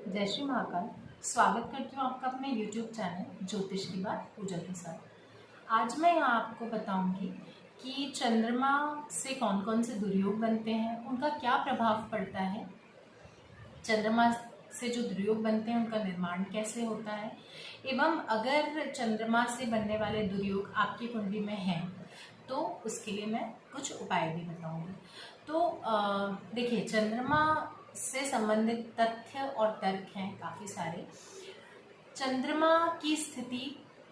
जय श्री महाकाल। स्वागत करती हूँ आपका अपने YouTube चैनल ज्योतिष की बात पूजा के साथ। आज मैं यहाँ आपको बताऊंगी कि चंद्रमा से कौन कौन से दुर्योग बनते हैं, उनका क्या प्रभाव पड़ता है, चंद्रमा से जो दुर्योग बनते हैं उनका निर्माण कैसे होता है, एवं अगर चंद्रमा से बनने वाले दुर्योग आपकी कुंडली में हैं तो उसके लिए मैं कुछ उपाय भी बताऊंगी। तो देखिए, चंद्रमा से संबंधित तथ्य और तर्क हैं काफ़ी सारे। चंद्रमा की स्थिति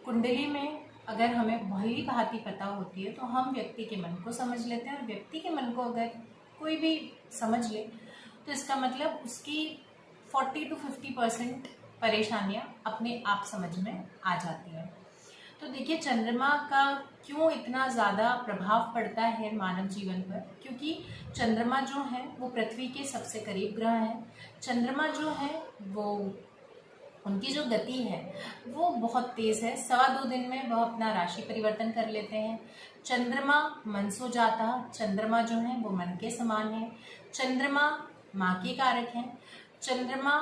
कुंडली में अगर हमें भली भांति पता होती है तो हम व्यक्ति के मन को समझ लेते हैं, और व्यक्ति के मन को अगर कोई भी समझ ले तो इसका मतलब उसकी 40 to 50% परेशानियां अपने आप समझ में आ जाती हैं। तो देखिए, चंद्रमा का क्यों इतना ज़्यादा प्रभाव पड़ता है मानव जीवन पर, क्योंकि चंद्रमा जो है वो पृथ्वी के सबसे करीब ग्रह है। चंद्रमा जो है वो उनकी जो गति है वो बहुत तेज़ है। 2.25 दिन में वह अपना राशि परिवर्तन कर लेते हैं। चंद्रमा मनसो जाता, चंद्रमा जो है वो मन के समान है। चंद्रमा माँ के कारक हैं, चंद्रमा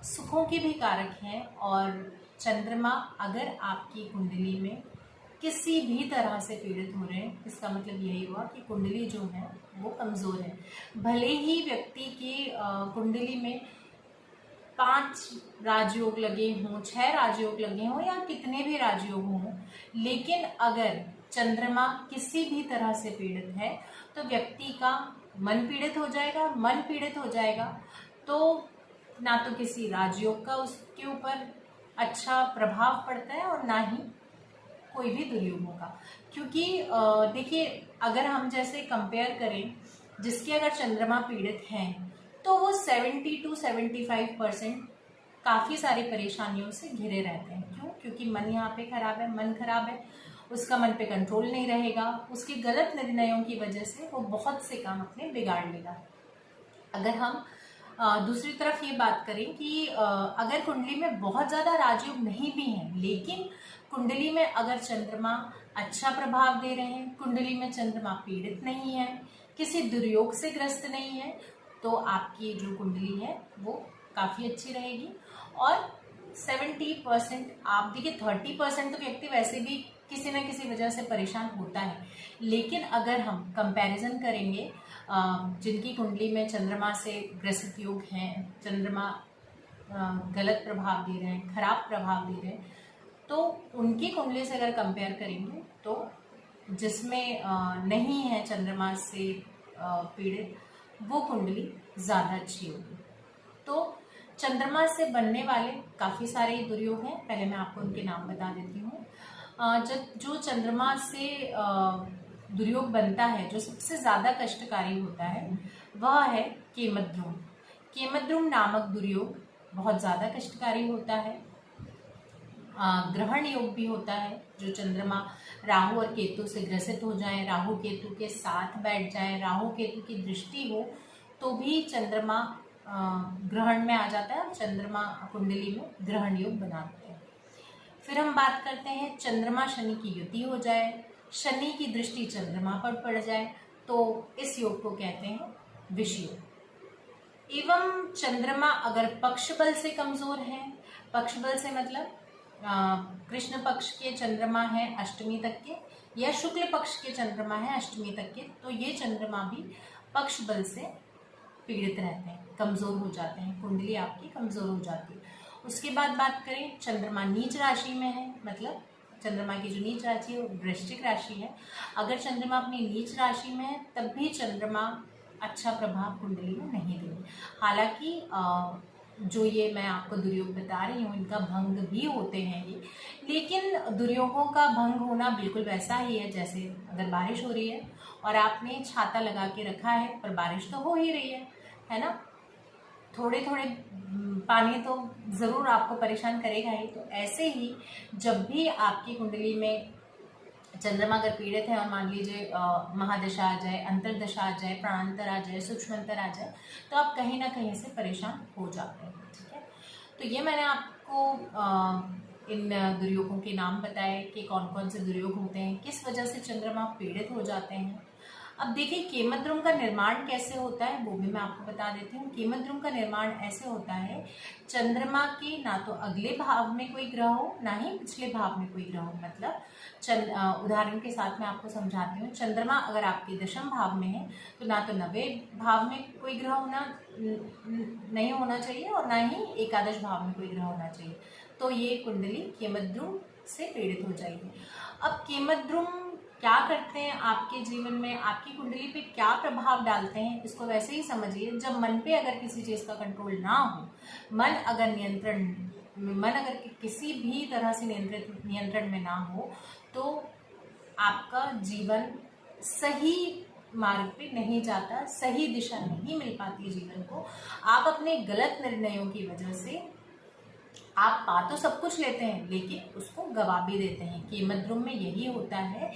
सुखों के भी कारक हैं। और चंद्रमा अगर आपकी कुंडली में किसी भी तरह से पीड़ित हो रहे हैं, इसका मतलब यही हुआ कि कुंडली जो है वो कमज़ोर है। भले ही व्यक्ति की कुंडली में 5 राजयोग लगे हों, 6 राजयोग लगे हों, या कितने भी राजयोग हों, लेकिन अगर चंद्रमा किसी भी तरह से पीड़ित है तो व्यक्ति का मन पीड़ित हो जाएगा। मन पीड़ित हो जाएगा तो ना तो किसी राजयोग का उसके ऊपर अच्छा प्रभाव पड़ता है और ना ही कोई भी दुर्योगों का। क्योंकि देखिए, अगर हम जैसे कंपेयर करें, जिसके अगर चंद्रमा पीड़ित हैं तो वो 70 to 75% काफ़ी सारी परेशानियों से घिरे रहते हैं। क्यों? क्योंकि मन यहाँ पे खराब है, मन खराब है, उसका मन पे कंट्रोल नहीं रहेगा, उसके गलत निर्णयों की वजह से वो बहुत से काम अपने बिगाड़ लेगा। अगर हम दूसरी तरफ ये बात करें कि अगर कुंडली में बहुत ज़्यादा राजयोग नहीं भी हैं, लेकिन कुंडली में अगर चंद्रमा अच्छा प्रभाव दे रहे हैं, कुंडली में चंद्रमा पीड़ित नहीं है, किसी दुर्योग से ग्रस्त नहीं है, तो आपकी जो कुंडली है वो काफ़ी अच्छी रहेगी। और 70% आप देखिए, 30% तो व्यक्ति वैसे भी किसी न किसी वजह से परेशान होता है। लेकिन अगर हम कंपैरिजन करेंगे जिनकी कुंडली में चंद्रमा से ग्रसित योग हैं, चंद्रमा गलत प्रभाव दे रहे हैं, खराब प्रभाव दे रहे हैं, तो उनकी कुंडली से अगर कंपेयर करेंगे तो जिसमें नहीं है चंद्रमा से पीड़ित, वो कुंडली ज़्यादा अच्छी होगी। तो चंद्रमा से बनने वाले काफ़ी सारे दुर्योग हैं, पहले मैं आपको उनके नाम बता देती हूँ। जो चंद्रमा से दुर्योग बनता है, जो सबसे ज़्यादा कष्टकारी होता है, वह है केमद्रुम। केमद्रुम नामक दुर्योग बहुत ज़्यादा कष्टकारी होता है। ग्रहण योग भी होता है, जो चंद्रमा राहु और केतु से ग्रसित हो जाए, राहु केतु के साथ बैठ जाए, राहु केतु की दृष्टि हो तो भी चंद्रमा ग्रहण में आ जाता है और चंद्रमा कुंडली में ग्रहण योग बनाते हैं। फिर हम बात करते हैं चंद्रमा शनि की युति हो जाए, शनि की दृष्टि चंद्रमा पर पड़ जाए, तो इस योग को कहते हैं विष योग। एवं चंद्रमा अगर पक्ष बल से कमजोर है, पक्ष बल से मतलब कृष्ण पक्ष के चंद्रमा है अष्टमी तक के, या शुक्ल पक्ष के चंद्रमा है अष्टमी तक के, तो ये चंद्रमा भी पक्ष बल से पीड़ित रहते हैं, कमजोर हो जाते हैं, कुंडली आपकी कमजोर हो जाती है। उसके बाद बात करें, चंद्रमा नीच राशि में है, मतलब चंद्रमा की जो नीच राशि है वो वृश्चिक राशि है। अगर चंद्रमा अपनी नीच राशि में है तब भी चंद्रमा अच्छा प्रभाव कुंडली में नहीं देंगे। हालांकि जो ये मैं आपको दुर्योग बता रही हूँ, इनका भंग भी होते हैं ये, लेकिन दुर्योगों का भंग होना बिल्कुल वैसा ही है जैसे अगर बारिश हो रही है और आपने छाता लगा के रखा है पर बारिश तो हो ही रही है ना। थोड़े थोड़े पानी तो ज़रूर आपको परेशान करेगा ही। तो ऐसे ही जब भी आपकी कुंडली में चंद्रमा अगर पीड़ित है और मान लीजिए महादशा आ जाए, अंतरदशा आ जाए, प्राणांतर आ जाए, सूक्ष्मांतर आ जाए, तो आप कहीं ना कहीं से परेशान हो जाते हैं। ठीक है, तो ये मैंने आपको इन दुर्योगों के नाम बताए कि कौन कौन से दुर्योग होते हैं, किस वजह से चंद्रमा पीड़ित हो जाते हैं। अब देखिए केमद्रुम का निर्माण कैसे होता है वो भी मैं आपको बता देती हूँ। केमद्रुम का निर्माण ऐसे होता है, चंद्रमा के ना तो अगले भाव में कोई ग्रह हो ना ही पिछले भाव में कोई ग्रह हो। मतलब उदाहरण के साथ मैं आपको समझाती हूँ। चंद्रमा अगर आपके दशम भाव में है तो ना तो नवे भाव में कोई ग्रह नहीं होना चाहिए और ना ही एकादश भाव में कोई ग्रह होना चाहिए। तो ये कुंडली केमद्रुम से पीड़ित हो जाएगी। अब केमद्रुम क्या करते हैं आपके जीवन में, आपकी कुंडली पे क्या प्रभाव डालते हैं, इसको वैसे ही समझिए। जब मन पे अगर किसी चीज़ का कंट्रोल ना हो, मन अगर किसी भी तरह से नियंत्रण में ना हो, तो आपका जीवन सही मार्ग पे नहीं जाता, सही दिशा नहीं मिल पाती जीवन को। आप अपने गलत निर्णयों की वजह से आप पा तो सब कुछ लेते हैं लेकिन उसको गवा भी देते हैं। केमद्रुम में यही होता है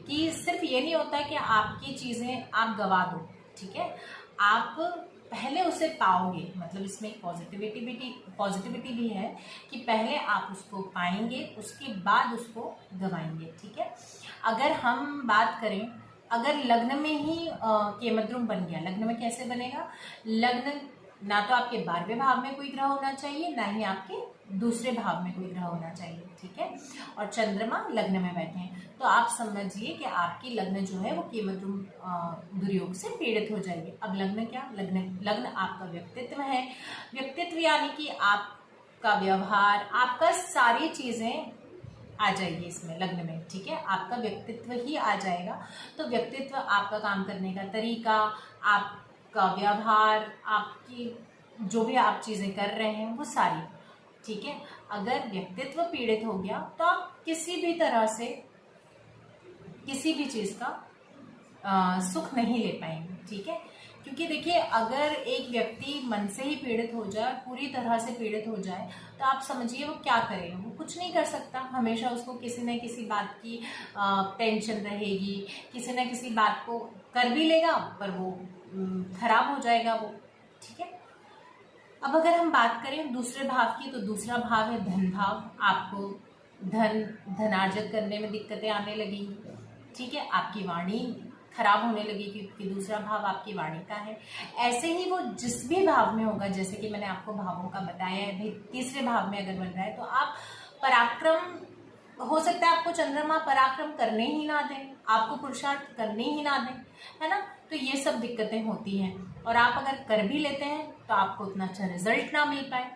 कि सिर्फ ये नहीं होता कि आपकी चीज़ें आप गवा दो, ठीक है, आप पहले उसे पाओगे। मतलब इसमें एक पॉजिटिविटी भी है कि पहले आप उसको पाएंगे, उसके बाद उसको गवाएंगे, ठीक है। अगर हम बात करें, अगर लग्न में ही केमद्रुम बन गया, लग्न में कैसे बनेगा? लग्न ना तो आपके 12वें भाव में कोई ग्रह होना चाहिए, ना ही आपके दूसरे भाव में कोई ग्रह होना चाहिए, ठीक है। और चंद्रमा लग्न में बैठे हैं तो आप समझिए कि आपकी लग्न जो है वो केमद्रुम दुर्योग से पीड़ित हो जाएगी। अब लग्न क्या? लग्न आपका व्यक्तित्व है। व्यक्तित्व यानी कि आपका व्यवहार, आपका सारी चीजें आ जाएगी इसमें, लग्न में, ठीक है। आपका व्यक्तित्व ही आ जाएगा। तो व्यक्तित्व, आपका काम करने का तरीका, आपका व्यवहार, आपकी जो भी आप चीजें कर रहे हैं वो सारी, ठीक है। अगर व्यक्तित्व पीड़ित हो गया तो आप किसी भी तरह से किसी भी चीज का सुख नहीं ले पाएंगे, ठीक है। क्योंकि देखिए अगर एक व्यक्ति मन से ही पीड़ित हो जाए, पूरी तरह से पीड़ित हो जाए, तो आप समझिए वो क्या करेगा? वो कुछ नहीं कर सकता। हमेशा उसको किसी न किसी बात की टेंशन रहेगी, किसी न किसी बात को कर भी लेगा पर वो खराब हो जाएगा वो, ठीक है। अब अगर हम बात करें दूसरे भाव की, तो दूसरा भाव है धन भाव। आपको धनार्जित करने में दिक्कतें आने लगेंगी, ठीक है। आपकी वाणी खराब होने लगेगी क्योंकि दूसरा भाव आपकी वाणी का है। ऐसे ही वो जिस भी भाव में होगा, जैसे कि मैंने आपको भावों का बताया है, भाई तीसरे भाव में अगर बन रहा है तो आप पराक्रम, हो सकता है आपको चंद्रमा पराक्रम करने ही ना दें, आपको पुरुषार्थ करने ही ना दें, है ना। तो ये सब दिक्कतें होती हैं और आप अगर कर भी लेते हैं तो आपको उतना अच्छा रिजल्ट ना मिल पाए।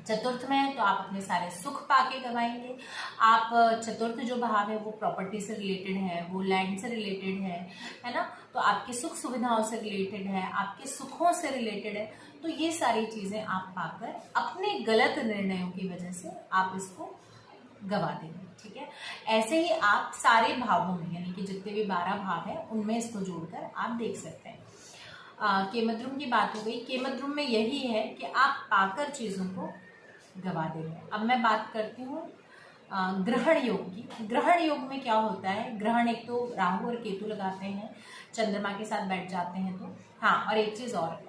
चतुर्थ में है तो आप अपने सारे सुख पाके गवाएंगे। आप चतुर्थ जो भाव है वो प्रॉपर्टी से रिलेटेड है, वो लैंड से रिलेटेड है ना। तो आपकी सुख सुविधाओं से रिलेटेड है, आपके सुखों से रिलेटेड है। तो ये सारी चीजें आप पाकर अपने गलत निर्णयों की वजह से आप इसको गवा देंगे, ठीक है। ऐसे ही आप सारे भावों में, यानी कि जितने भी 12 भाव हैं उनमें इसको जोड़कर आप देख सकते हैं। केमद्रुम की बात हो गई। केमद्रुम में यही है कि आप पाकर चीजों को गवा देंगे। अब मैं बात करती हूँ ग्रहण योग की। ग्रहण योग में क्या होता है? ग्रहण एक तो राहु और केतु लगाते हैं, चंद्रमा के साथ बैठ जाते हैं तो। हाँ, और एक चीज और,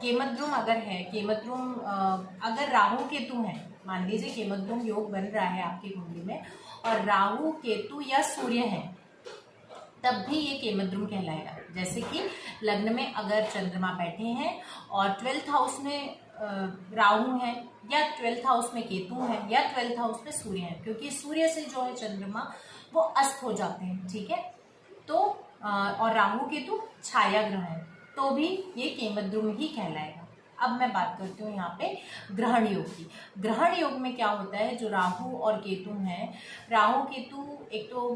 केमद्रुम अगर है, केमद्रुम अगर राहु केतु है, मान लीजिए केमद्रुम योग बन रहा है आपकी कुंडली में और राहु केतु या सूर्य है, तब भी ये केमद्रुम कहलाएगा। जैसे कि लग्न में अगर चंद्रमा बैठे हैं और 12th हाउस में राहु है, या 12th हाउस में केतु है, या 12th हाउस में सूर्य है, क्योंकि सूर्य से जो है चंद्रमा वो अस्त हो जाते हैं, ठीक है। तो और राहु केतु छाया ग्रह है, तो भी ये केमद्रुम ही कहलाएगा। अब मैं बात करती हूँ यहाँ पे ग्रहण योग की। ग्रहण योग में क्या होता है? जो राहु और केतु हैं, राहु केतु एक तो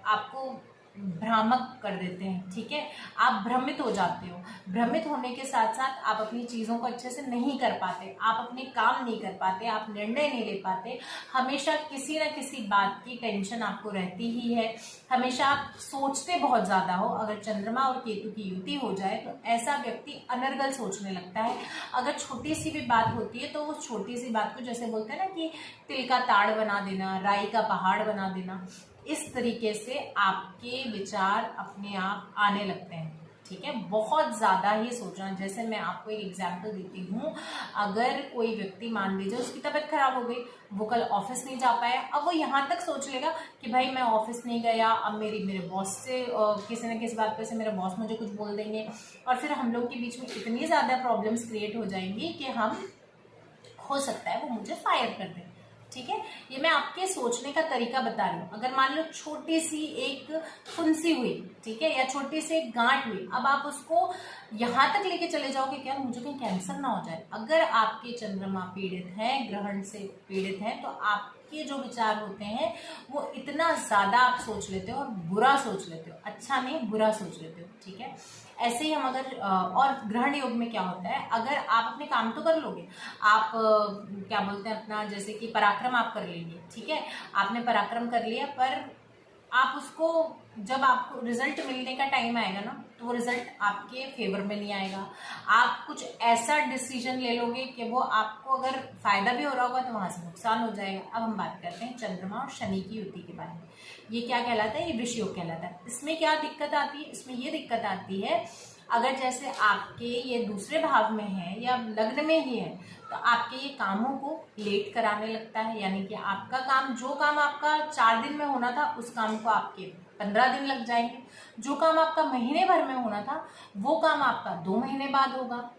आपको भ्रामक कर देते हैं, ठीक है। आप भ्रमित हो जाते हो। भ्रमित होने के साथ साथ आप अपनी चीज़ों को अच्छे से नहीं कर पाते, आप अपने काम नहीं कर पाते, आप निर्णय नहीं ले पाते। हमेशा किसी न किसी बात की टेंशन आपको रहती ही है। हमेशा आप सोचते बहुत ज़्यादा हो। अगर चंद्रमा और केतु की युति हो जाए तो ऐसा व्यक्ति अनर्गल सोचने लगता है। अगर छोटी सी भी बात होती है तो वो छोटी सी बात को, जैसे बोलते हैं ना कि तिल का ताड़ बना देना, राई का पहाड़ बना देना, इस तरीके से आपके विचार अपने आप आने लगते हैं, ठीक है, बहुत ज़्यादा ही सोचना। जैसे मैं आपको एक एग्जांपल देती हूँ, अगर कोई व्यक्ति मान लीजिए उसकी तबीयत खराब हो गई, वो कल ऑफिस नहीं जा पाया, अब वो यहाँ तक सोच लेगा कि भाई मैं ऑफिस नहीं गया, अब मेरे बॉस से किसी न किसी बात पे से मेरे बॉस मुझे कुछ बोल देंगे, और फिर हम लोग के बीच में इतनी ज़्यादा प्रॉब्लम्स क्रिएट हो जाएंगी कि हम, हो सकता है वो मुझे फायर कर दें। ठीक है, ये मैं आपके सोचने का तरीका बता रही हूँ। अगर मान लो छोटी सी एक फुंसी हुई, ठीक है, या छोटी सी एक गांठ हुई, अब आप उसको यहाँ तक लेके चले जाओगे क्या मुझे कहीं कैंसर ना हो जाए। अगर आपके चंद्रमा पीड़ित हैं, ग्रहण से पीड़ित हैं, तो आपके जो विचार होते हैं वो इतना ज्यादा आप सोच लेते हो और बुरा सोच लेते हो, अच्छा नहीं बुरा सोच लेते हो। ठीक है, ऐसे ही हम अगर और ग्रहण योग में क्या होता है, अगर आप अपने काम तो कर लोगे, आप क्या बोलते हैं अपना, जैसे कि पराक्रम आप कर लेंगे, ठीक है, आपने पराक्रम कर लिया, पर आप उसको जब आपको रिजल्ट मिलने का टाइम आएगा ना, तो वो रिजल्ट आपके फेवर में नहीं आएगा। आप कुछ ऐसा डिसीजन ले लोगे कि वो आपको अगर फायदा भी हो रहा होगा तो वहां से नुकसान हो जाएगा। अब हम बात करते हैं चंद्रमा और शनि की युति के बारे में। ये क्या कहलाता है, ये विष योग कहलाता है। इसमें क्या दिक्कत आती है, इसमें ये दिक्कत आती है, अगर जैसे आपके ये दूसरे भाव में है या लग्न में ही है, तो आपके ये कामों को लेट कराने लगता है, यानी कि आपका काम, जो काम आपका 4 दिन में होना था उस काम को आपके 15 दिन लग जाएंगे, जो काम आपका महीने भर में होना था वो काम आपका 2 महीने बाद होगा।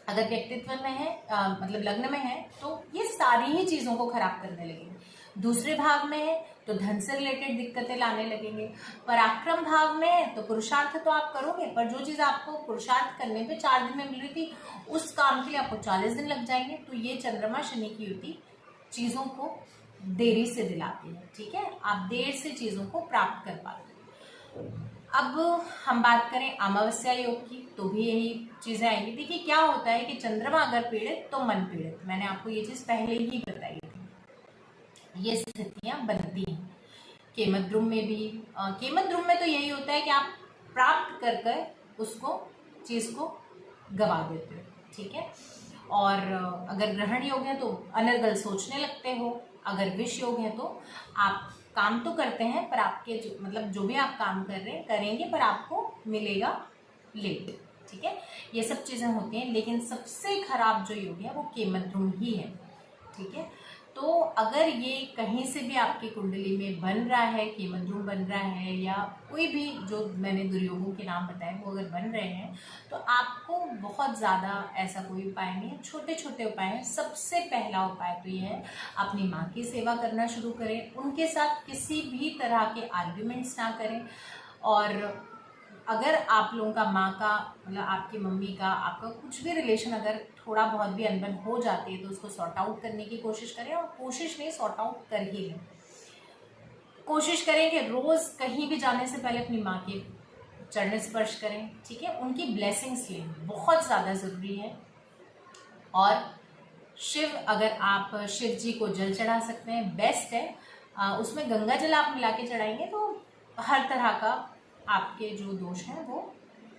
अगर व्यक्तित्व में है मतलब लग्न में है, तो ये सारी ही चीजों को खराब करने लगेंगे। दूसरे भाव में है तो धन से रिलेटेड दिक्कतें लाने लगेंगे। पराक्रम भाव में है तो पुरुषार्थ तो आप करोगे, पर जो चीज आपको पुरुषार्थ करने पे 4 दिन में मिल रही थी, उस काम के लिए आपको 40 दिन लग जाएंगे। तो ये चंद्रमा शनि की युति चीजों को देरी से दिलाती है। ठीक है, आप देर से चीजों को प्राप्त कर पाते हैं। अब हम बात करें अमावस्या योग की, तो भी यही चीजें आएंगी। देखिए क्या होता है कि चंद्रमा अगर पीड़ित तो मन पीड़ित, मैंने आपको ये चीज पहले ही बताई थी। ये स्थितियां बनती हैं केमद्रुम में भी। केमद्रुम में तो यही होता है कि आप प्राप्त कर कर उसको चीज को गवा देते हो। ठीक है, और अगर ग्रहण योग है तो अनर्गल सोचने लगते हो, अगर विष योग है तो आप काम तो करते हैं पर आपके मतलब जो भी आप काम कर रहे हैं करेंगे पर आपको मिलेगा लेट। ठीक है, ये सब चीजें होती हैं, लेकिन सबसे खराब जो योग है वो केमद्रुम ही है। ठीक है, तो अगर ये कहीं से भी आपकी कुंडली में बन रहा है, केमद्रुम बन रहा है, या कोई भी जो मैंने दुर्योगों के नाम बताए वो अगर बन रहे हैं, तो आपको बहुत ज़्यादा ऐसा कोई उपाय नहीं है, छोटे छोटे उपाय हैं। सबसे पहला उपाय तो ये है, अपनी माँ की सेवा करना शुरू करें, उनके साथ किसी भी तरह के आर्ग्यूमेंट्स ना करें। और अगर आप लोगों का माँ का मतलब आपकी मम्मी का आपका कुछ भी रिलेशन अगर थोड़ा बहुत भी अनबन हो जाती है तो उसको सॉर्ट आउट करने की कोशिश करें, और कोशिश नहीं सॉर्ट आउट कर ही लें। कोशिश करें कि रोज कहीं भी जाने से पहले अपनी माँ के चरण स्पर्श करें। ठीक है, उनकी ब्लेसिंग्स लें, बहुत ज़्यादा ज़रूरी है। और शिव, अगर आप शिव जी को जल चढ़ा सकते हैं बेस्ट है, उसमें गंगा जल आप मिला के चढ़ाएंगे तो हर तरह का आपके जो दोष हैं वो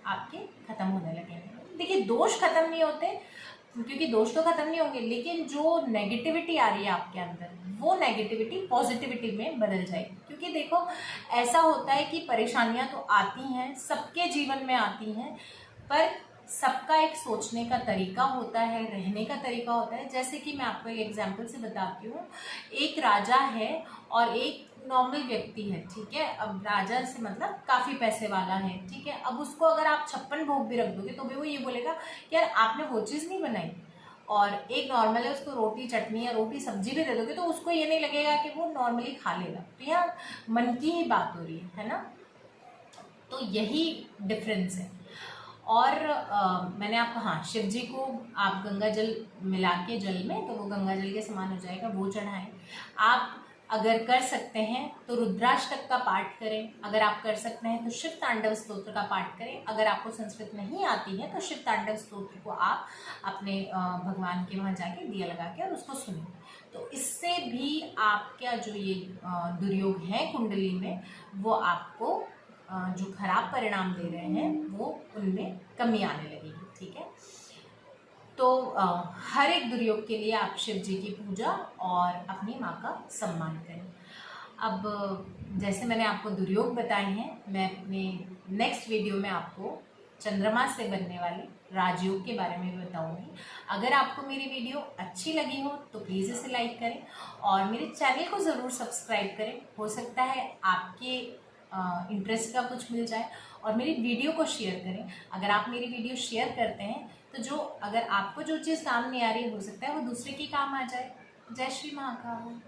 आपके खत्म होने लगेंगे। देखिए दोष खत्म नहीं होते, क्योंकि दोष तो खत्म नहीं होंगे, लेकिन जो नेगेटिविटी आ रही है आपके अंदर वो नेगेटिविटी पॉजिटिविटी में बदल जाएगी। क्योंकि देखो ऐसा होता है कि परेशानियां तो आती हैं, सबके जीवन में आती हैं, पर सबका एक सोचने का तरीका होता है, रहने का तरीका होता है। जैसे कि मैं आपको एक एग्जांपल से बताती हूँ, एक राजा है और एक नॉर्मल व्यक्ति है। ठीक है, अब राजा से मतलब काफी पैसे वाला है। ठीक है, अब उसको अगर आप 56 भोग भी रख दोगे तो भी वो ये बोलेगा कि यार आपने वो चीज नहीं बनाई। और एक नॉर्मल है, उसको रोटी चटनी या रोटी सब्जी भी दे दोगे तो उसको ये नहीं लगेगा कि वो नॉर्मली खा लेगा। तो यहाँ मन की ही बात हो रही है ना, तो यही डिफरेंस है। और मैंने आपको, हाँ, शिव जी को आप गंगा जल मिला के जल में, तो वो गंगा जल के समान हो जाएगा, वो चढ़ाएं। आप अगर कर सकते हैं तो रुद्राष्टक का पाठ करें, अगर आप कर सकते हैं तो शिव तांडव स्तोत्र का पाठ करें। अगर आपको संस्कृत नहीं आती है तो शिव तांडव स्तोत्र को आप अपने भगवान के वहाँ जाके दिया लगा के और उसको सुनें। तो इससे भी आपका जो ये दुर्योग है कुंडली में, वो आपको जो खराब परिणाम दे रहे हैं वो उनमें कमी आने लगेगी। ठीक है, तो हर एक दुर्योग के लिए आप शिव जी की पूजा और अपनी माँ का सम्मान करें। अब जैसे मैंने आपको दुर्योग बताए हैं, मैं अपने नेक्स्ट वीडियो में आपको चंद्रमा से बनने वाले राजयोग के बारे में भी बताऊंगी। अगर आपको मेरी वीडियो अच्छी लगी हो तो प्लीज़ इसे लाइक करें और मेरे चैनल को ज़रूर सब्सक्राइब करें। हो सकता है आपके इंटरेस्ट का कुछ मिल जाए। और मेरी वीडियो को शेयर करें। अगर आप मेरी वीडियो शेयर करते हैं तो अगर आपको जो चीज़ काम नहीं आ रही हो सकता है वो दूसरे की काम आ जाए। जय श्री महाकाल।